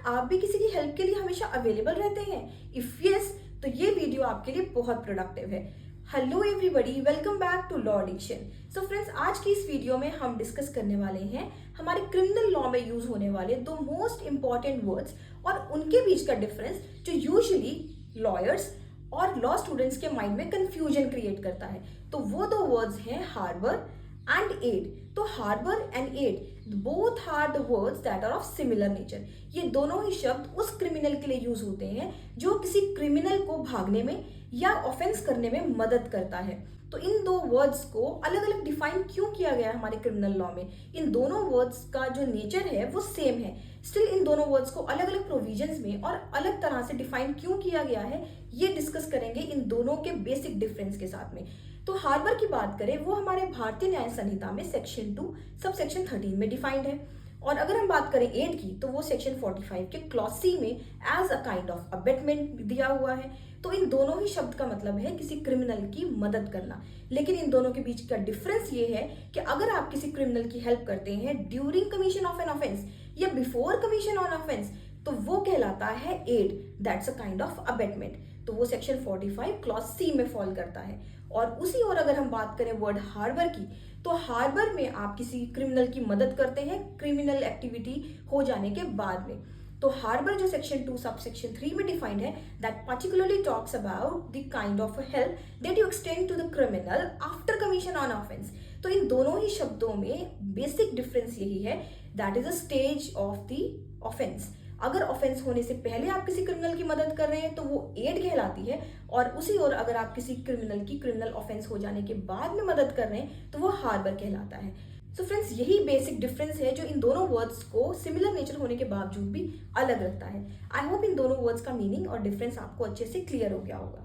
आप भी किसी की हेल्प के लिए हमेशा अवेलेबल रहते हैं? इफ यस, तो ये वीडियो आपके लिए बहुत प्रोडक्टिव है। Hello everybody, welcome back to law diction. So friends, आज की इस वीडियो में हम डिस्कस करने वाले हैं हमारे क्रिमिनल लॉ में यूज होने वाले दो मोस्ट इंपॉर्टेंट वर्ड्स और उनके बीच का डिफरेंस जो यूजुअली लॉयर्स और लॉ स्टूडेंट्स के माइंड में कंफ्यूजन क्रिएट करता है। तो वो दो वर्ड्स हैं हार्बर एंड एड। तो harbour and aid both are the words that are of similar nature. ये दोनों ही शब्द उस क्रिमिनल के लिए यूज होते हैं जो किसी क्रिमिनल को भागने में या ऑफेंस करने में मदद करता है। तो इन दो वर्ड्स को अलग अलग डिफाइन क्यों किया गया है हमारे क्रिमिनल लॉ में? इन दोनों वर्ड्स का जो नेचर है वो सेम है, स्टिल इन दोनों वर्ड्स को अलग अलग प्रोविजंस में और अलग तरह से डिफाइन क्यों किया गया है, ये डिस्कस करेंगे इन दोनों के बेसिक डिफरेंस के साथ में। तो हार्बर की बात करें, वो हमारे भारतीय न्याय संहिता में सेक्शन 2 सब सेक्शन 13 में डिफाइंड है। और अगर हम बात करें एड की, तो वो सेक्शन 45 के क्लॉज सी में as a kind of abetment दिया हुआ है। तो इन दोनों ही शब्द का मतलब है किसी क्रिमिनल की मदद करना। लेकिन इन दोनों के बीच का डिफरेंस ये है कि अगर आप किसी क्रिमिनल की हेल्प करते हैं during commission of an offence या बिफोर कमीशन ऑन ऑफेंस, तो वो कहलाता है aid, that's a kind of abetment. तो वो सेक्शन 45 क्लॉज सी में फॉल करता है। और उसी और अगर हम बात करें वर्ड हार्बर की, तो हार्बर में आप किसी क्रिमिनल की मदद करते हैं क्रिमिनल एक्टिविटी हो जाने के बाद में। तो हार्बर जो सेक्शन 2 सब सेक्शन 3 में डिफाइंड है, that particularly talks about the kind of help that you extend to the criminal after commission on offence. तो इन दोनों ही शब्दों में बेसिक डिफरेंस यही है, that is a stage of the offence. अगर ऑफेंस होने से पहले आप किसी क्रिमिनल की मदद कर रहे हैं तो वो एड कहलाती है, और उसी और अगर आप किसी क्रिमिनल की क्रिमिनल ऑफेंस हो जाने के बाद में मदद कर रहे हैं तो वो हार्बर कहलाता है। सो फ्रेंड्स, यही बेसिक डिफरेंस है जो इन दोनों वर्ड्स को सिमिलर नेचर होने के बावजूद भी अलग रखता है। आई होप इन दोनों वर्ड्स का मीनिंग और डिफरेंस आपको अच्छे से क्लियर हो गया होगा।